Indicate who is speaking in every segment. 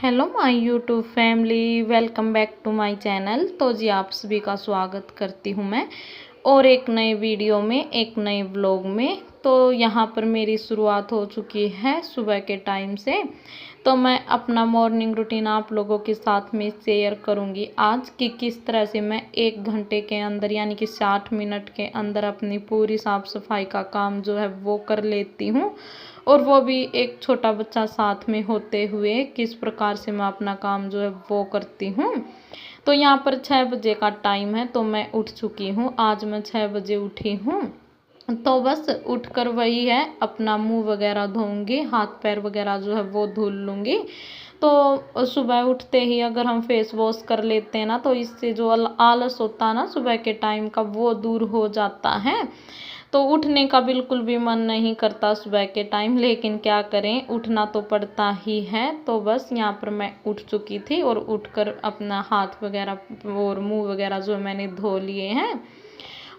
Speaker 1: Hello my YouTube family, welcome back to my channel. तो जी आप सभी का स्वागत करती हूँ मैं और एक नए वीडियो में, एक नए व्लॉग में। तो यहाँ पर मेरी शुरुआत हो चुकी है सुबह के टाइम से। तो मैं अपना मॉर्निंग रूटीन आप लोगों के साथ में शेयर करूँगी आज कि किस तरह से मैं 1 घंटे के अंदर यानी कि 60 मिनट के अंदर अपनी पूरी साफ़ सफाई का काम जो है वो कर लेती हूँ, और वो भी एक छोटा बच्चा साथ में होते हुए किस प्रकार से मैं अपना काम जो है वो करती हूँ। तो यहाँ पर 6 बजे का टाइम है, तो मैं उठ चुकी हूँ। आज मैं 6 बजे उठी हूँ। तो बस उठकर वही है, अपना मुंह वगैरह धोऊंगी, हाथ पैर वगैरह जो है वो धुल लूँगी। तो सुबह उठते ही अगर हम फेस वॉश कर लेते हैं ना, तो इससे जो आलस होता है ना सुबह के टाइम का, वो दूर हो जाता है। तो उठने का बिल्कुल भी मन नहीं करता सुबह के टाइम, लेकिन क्या करें, उठना तो पड़ता ही है। तो बस यहाँ पर मैं उठ चुकी थी और उठकर अपना हाथ वगैरह और मुंह वगैरह जो मैंने धो लिए हैं,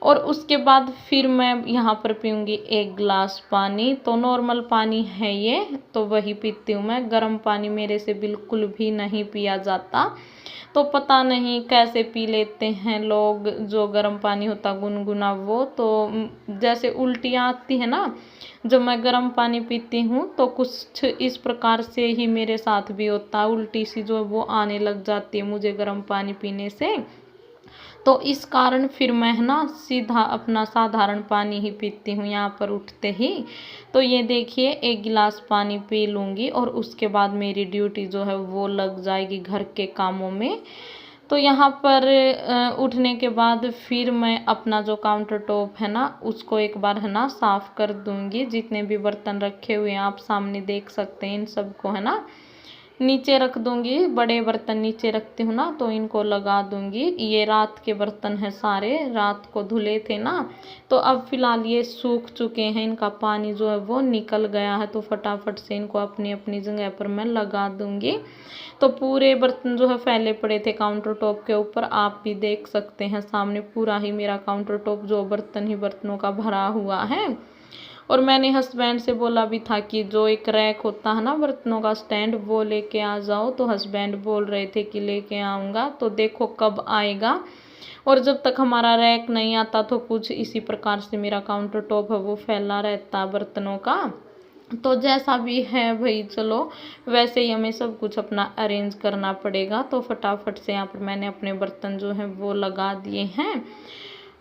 Speaker 1: और उसके बाद फिर मैं यहाँ पर पीऊँगी 1 गिलास पानी। तो नॉर्मल पानी है ये, तो वही पीती हूँ मैं। गर्म पानी मेरे से बिल्कुल भी नहीं पिया जाता। तो पता नहीं कैसे पी लेते हैं लोग जो गर्म पानी होता गुनगुना वो। तो जैसे उल्टियाँ आती है ना जब मैं गर्म पानी पीती हूँ, तो कुछ इस प्रकार से ही मेरे साथ भी होता है। उल्टी सी जो वो आने लग जाती है मुझे गर्म पानी पीने से। तो इस कारण फिर मैं ना सीधा अपना साधारण पानी ही पीती हूँ यहाँ पर उठते ही। तो ये देखिए 1 गिलास पानी पी लूँगी और उसके बाद मेरी ड्यूटी जो है वो लग जाएगी घर के कामों में। तो यहाँ पर उठने के बाद फिर मैं अपना जो काउंटर टॉप है ना उसको एक बार है ना साफ़ कर दूँगी। जितने भी बर्तन रखे हुए हैं आप सामने देख सकते हैं, इन सबको है ना नीचे रख दूंगी। बड़े बर्तन नीचे रखती हूँ ना, तो इनको लगा दूंगी। ये रात के बर्तन हैं सारे, रात को धुले थे ना, तो अब फिलहाल ये सूख चुके हैं, इनका पानी जो है वो निकल गया है। तो फटाफट से इनको अपनी अपनी जगह पर मैं लगा दूंगी। तो पूरे बर्तन जो है फैले पड़े थे काउंटर टॉप के ऊपर, आप भी देख सकते हैं सामने पूरा ही मेरा काउंटर टॉप जो बर्तन ही बर्तनों का भरा हुआ है। और मैंने हस्बैंड से बोला भी था कि जो एक रैक होता है ना बर्तनों का स्टैंड, वो लेके आ जाओ। तो हस्बैंड बोल रहे थे कि लेके आऊँगा, तो देखो कब आएगा। और जब तक हमारा रैक नहीं आता तो कुछ इसी प्रकार से मेरा काउंटर टॉप है वो फैला रहता बर्तनों का। तो जैसा भी है भाई, चलो वैसे ही हमें सब कुछ अपना अरेंज करना पड़ेगा। तो फटाफट से यहाँ पर मैंने अपने बर्तन जो हैं वो लगा दिए हैं,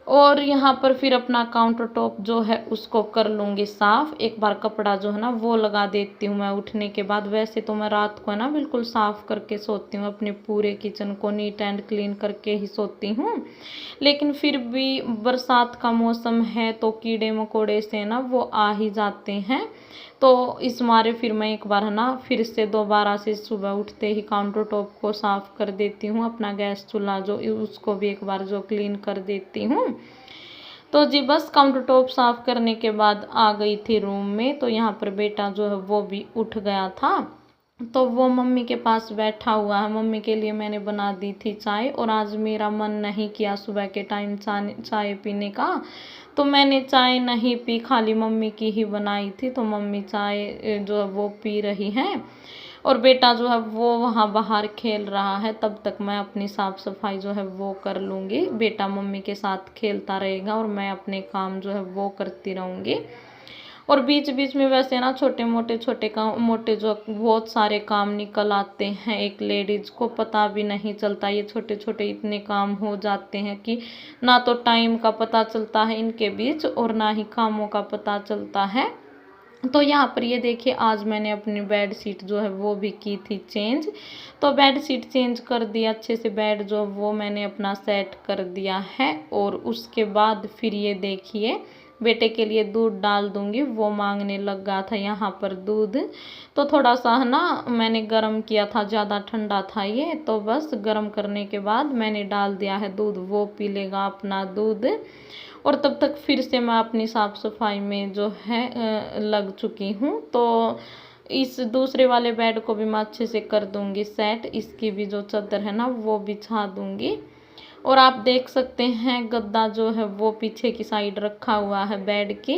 Speaker 1: और यहाँ पर फिर अपना काउंटर टॉप जो है उसको कर लूँगी साफ़। एक बार कपड़ा जो है ना वो लगा देती हूँ मैं उठने के बाद। वैसे तो मैं रात को है ना बिल्कुल साफ़ करके सोती हूँ, अपने पूरे किचन को नीट एंड क्लीन करके ही सोती हूँ। लेकिन फिर भी बरसात का मौसम है तो कीड़े मकोड़े से ना वो आ ही जाते हैं। तो इस मारे फिर मैं एक बार है ना फिर से दोबारा से सुबह उठते ही काउंटर टॉप को साफ़ कर देती हूँ। अपना गैस चूल्हा जो उसको भी एक बार जो क्लीन कर देती हूँ। तो जी बस काउंटर टॉप साफ़ करने के बाद आ गई थी रूम में। तो यहाँ पर बेटा जो है वो भी उठ गया था, तो वो मम्मी के पास बैठा हुआ है। मम्मी के लिए मैंने बना दी थी चाय, और आज मेरा मन नहीं किया सुबह के टाइम चाय पीने का, तो मैंने चाय नहीं पी, खाली मम्मी की ही बनाई थी। तो मम्मी चाय जो है वो पी रही हैं, और बेटा जो है वो वहाँ बाहर खेल रहा है। तब तक मैं अपनी साफ़ सफाई जो है वो कर लूँगी। बेटा मम्मी के साथ खेलता रहेगा और मैं अपने काम जो है वो करती रहूँगी। और बीच बीच में वैसे ना छोटे काम मोटे जो बहुत सारे काम निकल आते हैं, एक लेडीज़ को पता भी नहीं चलता। ये छोटे छोटे इतने काम हो जाते हैं कि ना तो टाइम का पता चलता है इनके बीच, और ना ही कामों का पता चलता है। तो यहाँ पर ये देखिए आज मैंने अपनी बेड शीट जो है वो भी की थी चेंज। तो बेड शीट चेंज कर दिया अच्छे से, बेड जो वो मैंने अपना सेट कर दिया है। और उसके बाद फिर ये देखिए बेटे के लिए दूध डाल दूंगी, वो मांगने लग गया था यहाँ पर दूध। तो थोड़ा सा है ना मैंने गरम किया था, ज़्यादा ठंडा था ये, तो बस गरम करने के बाद मैंने डाल दिया है दूध, वो पी लेगा अपना दूध। और तब तक फिर से मैं अपनी साफ़ सफाई में जो है लग चुकी हूँ। तो इस दूसरे वाले बेड को भी मैं अच्छे से कर दूंगी सेट, इसकी भी जो चादर है ना वो बिछा दूंगी। और आप देख सकते हैं गद्दा जो है वो पीछे की साइड रखा हुआ है बेड की।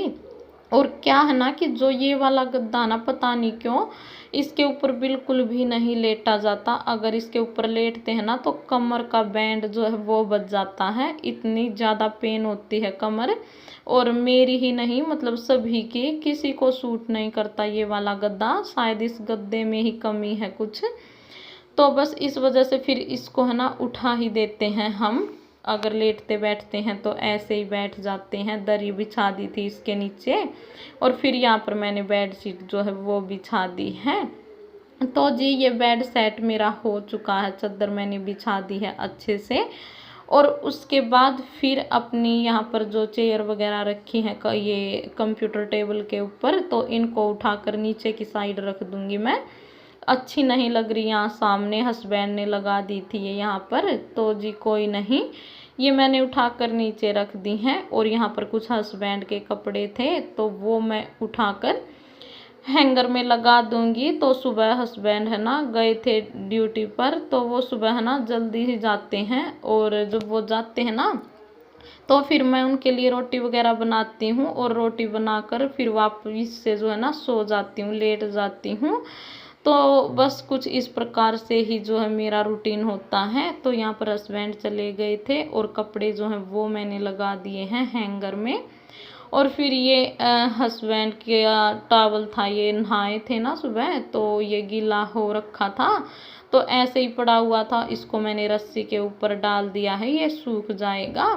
Speaker 1: और क्या है ना कि जो ये वाला गद्दा ना पता नहीं क्यों इसके ऊपर बिल्कुल भी नहीं लेटा जाता। अगर इसके ऊपर लेटते हैं ना तो कमर का बैंड जो है वो बच जाता है, इतनी ज़्यादा पेन होती है कमर। और मेरी ही नहीं मतलब सभी की, किसी को सूट नहीं करता ये वाला गद्दा, शायद इस गद्दे में ही कमी है कुछ। तो बस इस वजह से फिर इसको है ना उठा ही देते हैं हम। अगर लेटते बैठते हैं तो ऐसे ही बैठ जाते हैं। दरी बिछा दी थी इसके नीचे और फिर यहाँ पर मैंने बेड शीट जो है वो बिछा दी है। तो जी ये बेड सेट मेरा हो चुका है, चादर मैंने बिछा दी है अच्छे से। और उसके बाद फिर अपनी यहाँ पर जो चेयर वगैरह रखी हैं ये कंप्यूटर टेबल के ऊपर, तो इनको उठाकर नीचे की साइड रख दूँगी मैं। अच्छी नहीं लग रही यहाँ सामने, हस्बैंड ने लगा दी थी ये यहाँ पर, तो जी कोई नहीं, ये मैंने उठाकर नीचे रख दी हैं। और यहाँ पर कुछ हस्बैंड के कपड़े थे तो वो मैं उठाकर हैंगर में लगा दूंगी। तो सुबह हस्बैंड है ना गए थे ड्यूटी पर, तो वो सुबह है ना जल्दी ही जाते हैं, और जब वो जाते हैं ना तो फिर मैं उनके लिए रोटी वगैरह बनाती हूँ, और रोटी बनाकर फिर वापस से जो है ना सो जाती हूँ, लेट जाती हूँ। तो बस कुछ इस प्रकार से ही जो है मेरा रूटीन होता है। तो यहाँ पर हस्बैंड चले गए थे और कपड़े जो हैं वो मैंने लगा दिए हैं हैंगर में। और फिर ये हस्बैंड का टॉवल था, ये नहाए थे ना सुबह, तो ये गीला हो रखा था, तो ऐसे ही पड़ा हुआ था, इसको मैंने रस्सी के ऊपर डाल दिया है, ये सूख जाएगा।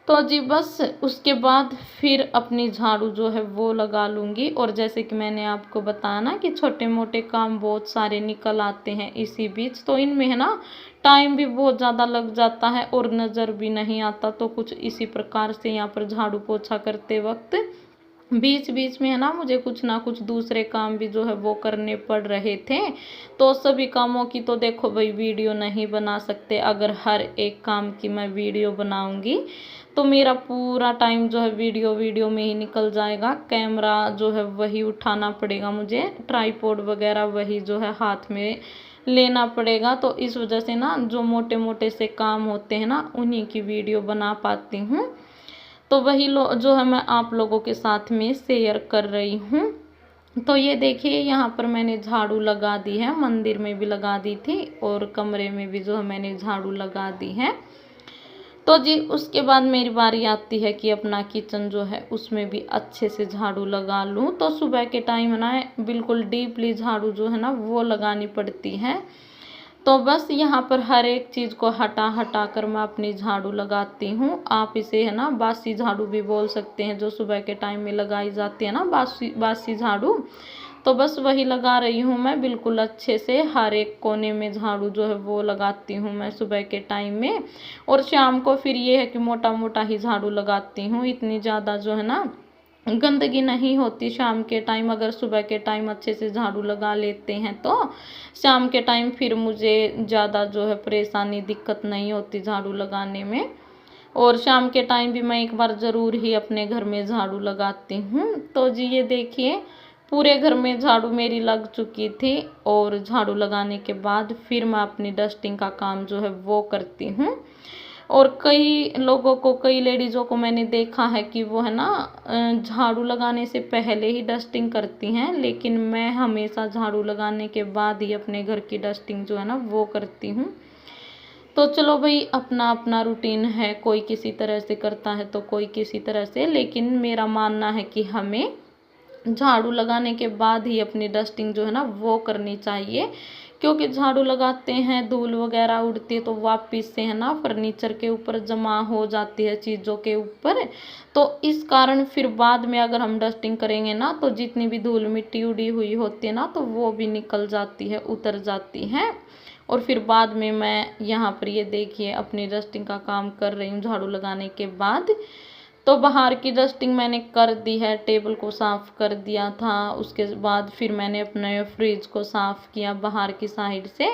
Speaker 1: तो जी बस उसके बाद फिर अपनी झाड़ू जो है वो लगा लूँगी। और जैसे कि मैंने आपको बताया ना कि छोटे मोटे काम बहुत सारे निकल आते हैं इसी बीच, तो इनमें है ना टाइम भी बहुत ज़्यादा लग जाता है और नज़र भी नहीं आता। तो कुछ इसी प्रकार से यहाँ पर झाड़ू पोछा करते वक्त बीच बीच में है ना मुझे कुछ ना कुछ दूसरे काम भी जो है वो करने पड़ रहे थे। तो सभी कामों की तो देखो भाई वीडियो नहीं बना सकते, अगर हर एक काम की मैं वीडियो बनाऊंगी तो मेरा पूरा टाइम जो है वीडियो में ही निकल जाएगा। कैमरा जो है वही उठाना पड़ेगा मुझे, ट्राइपॉड वगैरह वही जो है हाथ में लेना पड़ेगा। तो इस वजह से ना जो मोटे मोटे से काम होते हैं ना उन्हीं की वीडियो बना पाती हूँ। तो वही जो है मैं आप लोगों के साथ में शेयर कर रही हूँ। तो ये देखिए यहाँ पर मैंने झाड़ू लगा दी है, मंदिर में भी लगा दी थी और कमरे में भी जो है मैंने झाड़ू लगा दी है। तो जी उसके बाद मेरी बारी आती है कि अपना किचन जो है उसमें भी अच्छे से झाड़ू लगा लूँ। तो सुबह के टाइम ना बिल्कुल डीपली झाड़ू जो है ना वो लगानी पड़ती है। तो बस यहाँ पर हर एक चीज़ को हटा हटा कर मैं अपनी झाड़ू लगाती हूँ। आप इसे है ना बासी झाड़ू भी बोल सकते हैं, जो सुबह के टाइम में लगाई जाती है ना बासी झाड़ू। तो बस वही लगा रही हूँ मैं, बिल्कुल अच्छे से हर एक कोने में झाड़ू जो है वो लगाती हूँ मैं सुबह के टाइम में। और शाम को फिर ये है कि मोटा मोटा ही झाड़ू लगाती हूँ, इतनी ज़्यादा जो है ना गंदगी नहीं होती शाम के टाइम। अगर सुबह के टाइम अच्छे से झाड़ू लगा लेते हैं तो शाम के टाइम फिर मुझे ज़्यादा जो है परेशानी दिक्कत नहीं होती झाड़ू लगाने में। और शाम के टाइम भी मैं एक बार ज़रूर ही अपने घर में झाड़ू लगाती हूँ। तो जी ये देखिए पूरे घर में झाड़ू मेरी लग चुकी थी, और झाड़ू लगाने के बाद फिर मैं अपनी डस्टिंग का काम जो है वो करती हूँ। और कई लोगों को, कई लेडीज़ों को मैंने देखा है कि वो है ना झाड़ू लगाने से पहले ही डस्टिंग करती हैं, लेकिन मैं हमेशा झाड़ू लगाने के बाद ही अपने घर की डस्टिंग जो है ना वो करती हूँ। तो चलो भाई अपना अपना रूटीन है, कोई किसी तरह से करता है तो कोई किसी तरह से, लेकिन मेरा मानना है कि हमें झाड़ू लगाने के बाद ही अपनी डस्टिंग जो है ना वो करनी चाहिए। क्योंकि झाड़ू लगाते हैं धूल वगैरह उड़ती है तो वापस से है ना फर्नीचर के ऊपर जमा हो जाती है, चीज़ों के ऊपर। तो इस कारण फिर बाद में अगर हम डस्टिंग करेंगे ना तो जितनी भी धूल मिट्टी उड़ी हुई होती है ना तो वो भी निकल जाती है, उतर जाती है। और फिर बाद में मैं यहाँ पर ये देखिए अपनी डस्टिंग का काम कर रही हूँ झाड़ू लगाने के बाद। तो बाहर की डस्टिंग मैंने कर दी है, टेबल को साफ़ कर दिया था, उसके बाद फिर मैंने अपने फ्रिज को साफ़ किया बाहर की साइड से।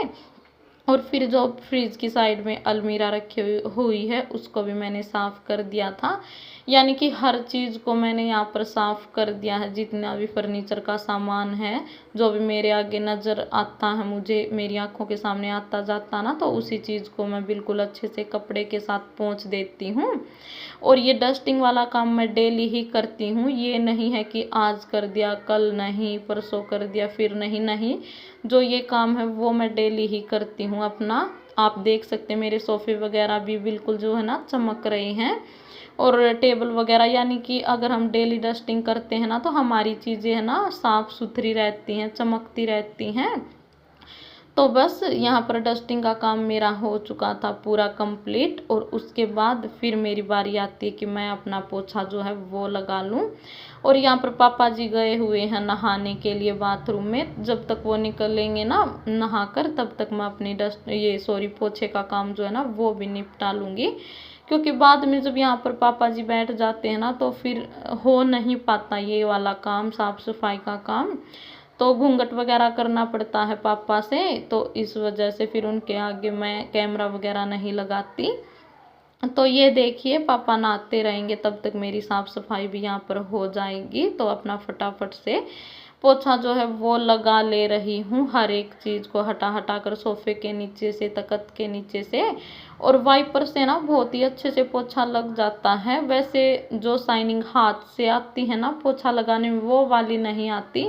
Speaker 1: और फिर जो फ्रिज की साइड में अलमीरा रखी हुई है उसको भी मैंने साफ़ कर दिया था। यानी कि हर चीज़ को मैंने यहाँ पर साफ़ कर दिया है, जितना भी फर्नीचर का सामान है, जो भी मेरे आगे नज़र आता है, मुझे मेरी आँखों के सामने आता जाता ना, तो उसी चीज़ को मैं बिल्कुल अच्छे से कपड़े के साथ पोंछ देती हूँ। और ये डस्टिंग वाला काम मैं डेली ही करती हूँ, ये नहीं है कि आज कर दिया, कल नहीं, परसों कर दिया, फिर नहीं, नहीं। जो ये काम है वो मैं डेली ही करती हूँ अपना। आप देख सकते हैं मेरे सोफ़े वगैरह भी बिल्कुल जो है ना चमक रहे हैं, और टेबल वगैरह, यानी कि अगर हम डेली डस्टिंग करते हैं ना तो हमारी चीज़ें है ना साफ़ सुथरी रहती हैं, चमकती रहती हैं। तो बस यहाँ पर डस्टिंग का काम मेरा हो चुका था पूरा कंप्लीट, और उसके बाद फिर मेरी बारी आती है कि मैं अपना पोछा जो है वो लगा लूँ। और यहाँ पर पापा जी गए हुए हैं नहाने के लिए बाथरूम में, जब तक वो निकलेंगे ना नहाकर तब तक मैं अपनी पोछे का काम जो है ना वो भी निपटा लूँगी। क्योंकि बाद में जब यहाँ पर पापा जी बैठ जाते हैं ना तो फिर हो नहीं पाता ये वाला काम, साफ़ सफाई का काम। तो घूंघट वगैरह करना पड़ता है पापा से, तो इस वजह से फिर उनके आगे मैं कैमरा वगैरह नहीं लगाती। तो ये देखिए पापा नहाते रहेंगे तब तक मेरी साफ़ सफाई भी यहाँ पर हो जाएगी। तो अपना फटाफट से पोछा जो है वो लगा ले रही हूँ, हर एक चीज़ को हटा हटा कर, सोफ़े के नीचे से, तख़्त के नीचे से। और वाइपर से ना बहुत ही अच्छे से पोछा लग जाता है। वैसे जो शाइनिंग हाथ से आती है ना पोछा लगाने में वो वाली नहीं आती,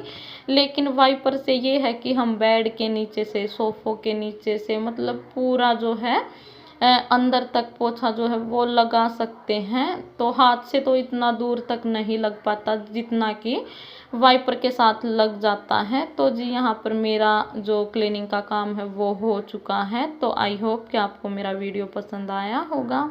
Speaker 1: लेकिन वाइपर से ये है कि हम बेड के नीचे से, सोफ़ों के नीचे से, मतलब पूरा जो है अंदर तक पोछा जो है वो लगा सकते हैं। तो हाथ से तो इतना दूर तक नहीं लग पाता जितना कि वाइपर के साथ लग जाता है। तो जी यहाँ पर मेरा जो क्लीनिंग का काम है वो हो चुका है। तो आई होप कि आपको मेरा वीडियो पसंद आया होगा।